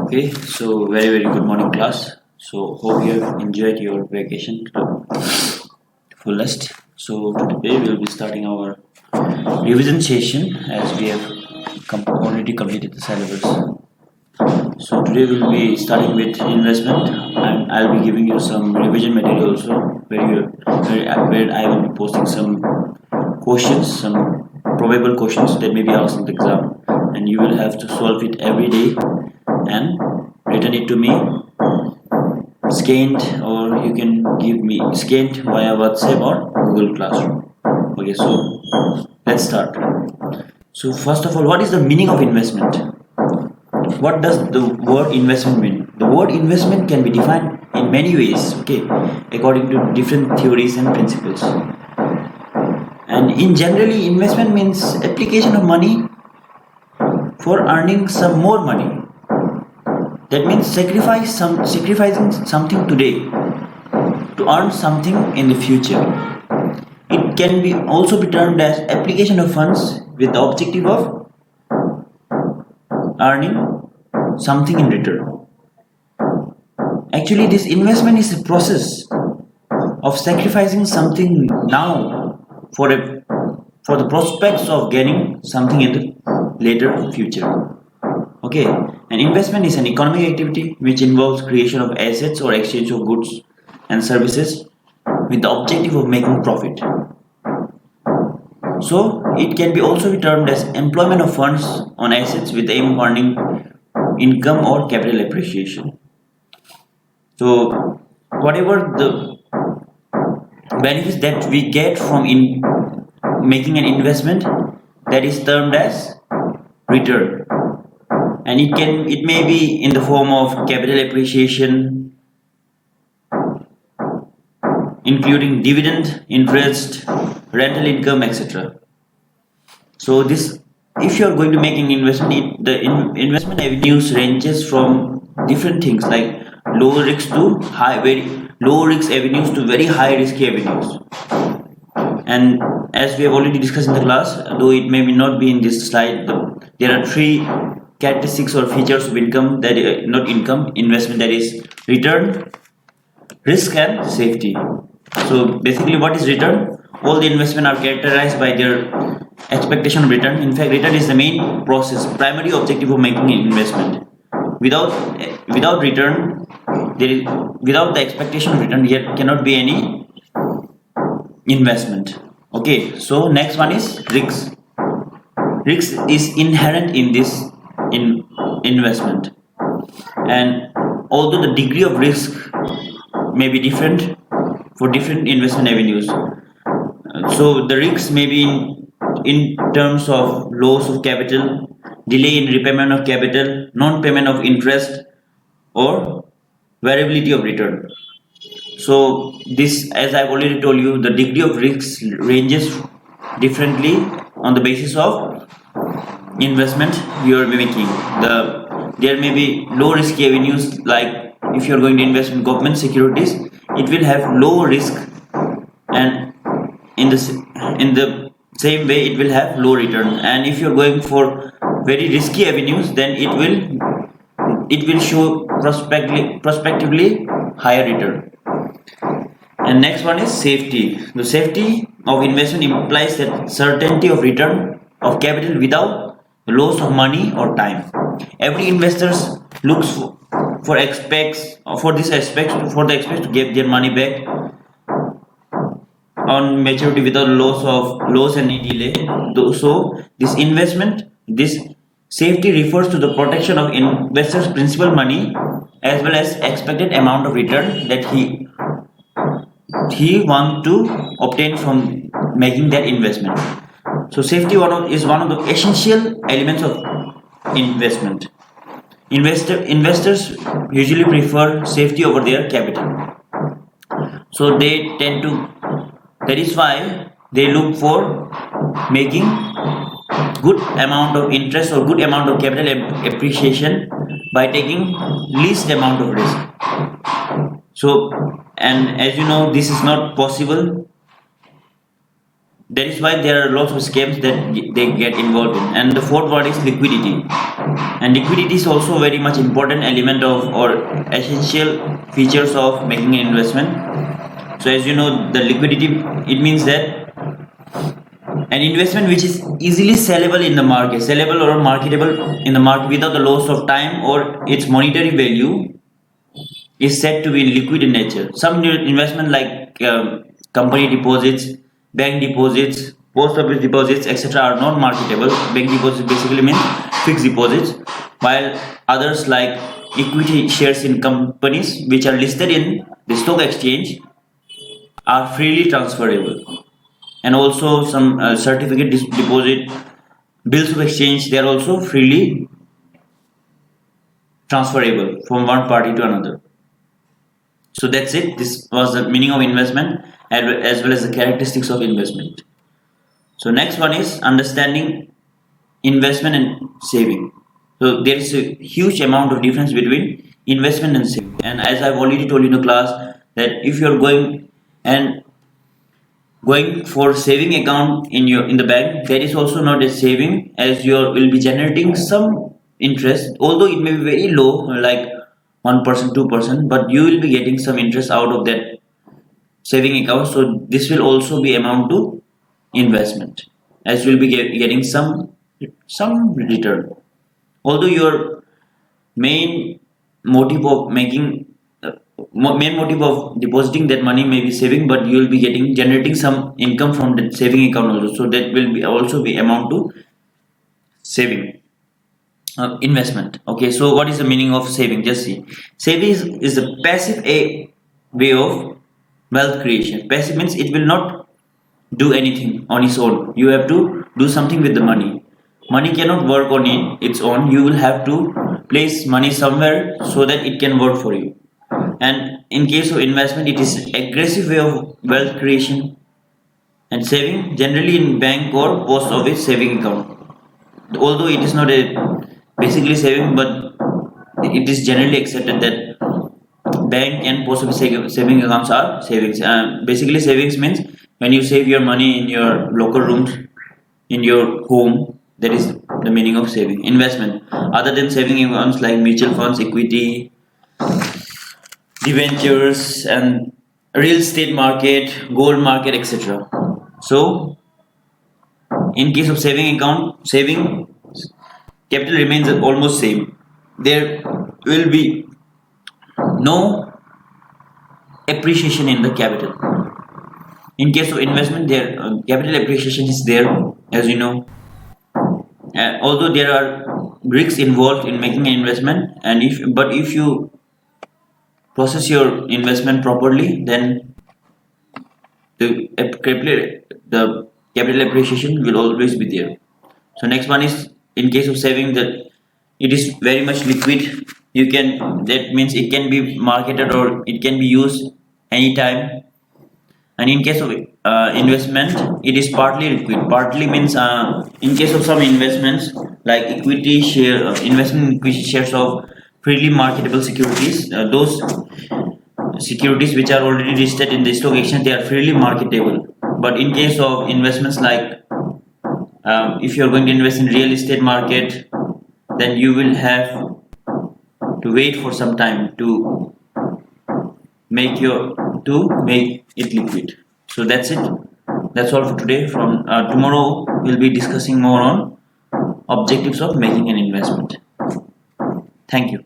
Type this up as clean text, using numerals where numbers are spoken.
Okay, so very good morning class. So hope you have enjoyed your vacation to the fullest. So today we will be starting our revision session as we have already completed the syllabus. So today we'll be starting with investment and I'll be giving you some revision material also where I will be posting some questions, some probable questions that may be asked in the exam, and you will have to solve it every day and return it to me scanned, or you can give me scanned via WhatsApp or Google Classroom. Okay, so let's start. So first of all, what is the meaning of investment? What does the word investment mean? The word investment can be defined in many ways, okay, according to different theories and principles. And in generally, investment means application of money for earning some more money. That means sacrificing something today to earn something in the future. It can be also be termed as application of funds with the objective of earning something in return. Actually, this investment is a process of sacrificing something now for the prospects of gaining something in the later future. Okay, an investment is an economic activity which involves creation of assets or exchange of goods and services with the objective of making profit. So it can be also be termed as employment of funds on assets with the aim of earning income or capital appreciation. So whatever the benefits that we get from making an investment, that is termed as return, and it may be in the form of capital appreciation, including dividend, interest, rental income, etc. So this, if you are going to make an investment, the investment avenues ranges from different things like low risk to very low risk avenues to very high risky avenues. And as we have already discussed in the class, though it may not be in this slide, there are three characteristics or features of income, that not income investment, that is return, risk and safety. So basically, what is return? All the investment are characterized by their expectation of return. In fact, return is the main process, primary objective of making an investment. Without return, without the expectation of return, there cannot be any investment. Okay, so next one is risk. Risk is inherent in this investment, and although the degree of risk may be different for different investment avenues, so the risks may be in terms of loss of capital, delay in repayment of capital, non-payment of interest, or variability of return. So this, as I've already told you, the degree of risk ranges differently on the basis of investment you are making. There may be low risk avenues, like if you are going to invest in government securities, it will have low risk, and in the same way it will have low return. And if you are going for very risky avenues, then it will show prospectively higher return. And next one is safety. The safety of investment implies that certainty of return of capital without the loss of money or time. Every investor looks for the aspects to get their money back on maturity without loss and delay. So this safety refers to the protection of investors' principal money as well as expected amount of return that he want to obtain from making that investment. So safety is one of the essential elements of investment. Investors usually prefer safety over their capital. So that is why they look for making good amount of interest or good amount of capital appreciation by taking least amount of risk. So, and as you know, this is not possible That is why there are lots of scams that they get involved in. And the fourth one is liquidity. And liquidity is also very much important element of or essential features of making an investment. So as you know, the liquidity, it means that an investment which is easily sellable in the market, sellable or marketable in the market without the loss of time or its monetary value, is said to be liquid in nature. Some investment like company deposits, bank deposits, post office deposits, etc., are not marketable. Bank deposits basically mean fixed deposits, while others like equity shares in companies which are listed in the stock exchange are freely transferable. And also some certificate deposit, bills of exchange, they are also freely transferable from one party to another. So that's it. This was the meaning of investment as well as the characteristics of investment. So next one is understanding investment and saving. So there is a huge amount of difference between investment and saving. And as I've already told you in the class, that if you're going for saving account in the bank, that is also not a saving, as you will be generating some interest, although it may be very low, like 1% 2%, but you will be getting some interest out of that saving account. So this will also be amount to investment, as you will be getting some return, although your main motive of making main motive of depositing that money may be saving, but you will be generating some income from that saving account also, so that will be also be amount to saving. Investment. Okay, so what is the meaning of saving? Just see, saving is a passive a way of wealth creation. Passive means it will not do anything on its own. You have to do something with the money. Money cannot work on its own. You will have to place money somewhere so that it can work for you. And in case of investment, it is aggressive way of wealth creation. And saving, generally in bank or post office saving account, although it is not a basically saving, but it is generally accepted that bank and post office saving accounts are savings. Basically savings means when you save your money in your local rooms in your home, that is the meaning of saving. Investment, other than saving accounts like mutual funds, equity, debentures, and real estate market, gold market, etc. So in case of saving account, saving capital remains almost same. There will be no appreciation in the capital. In case of investment, there capital appreciation is there, as you know. Although there are risks involved in making an investment, and if you process your investment properly, then the capital appreciation will always be there. So next one is, in case of saving, that it is very much liquid. You can, that means it can be marketed or it can be used anytime. And in case of investment, it is partly liquid. Partly means in case of some investments like equity share, investment in equity shares of freely marketable securities, those securities which are already listed in the stock exchange, they are freely marketable. But in case of investments like if you are going to invest in real estate market, then you will have to wait for some time to make it liquid. So that's it. That's all for today. From tomorrow we'll be discussing more on objectives of making an investment. Thank you.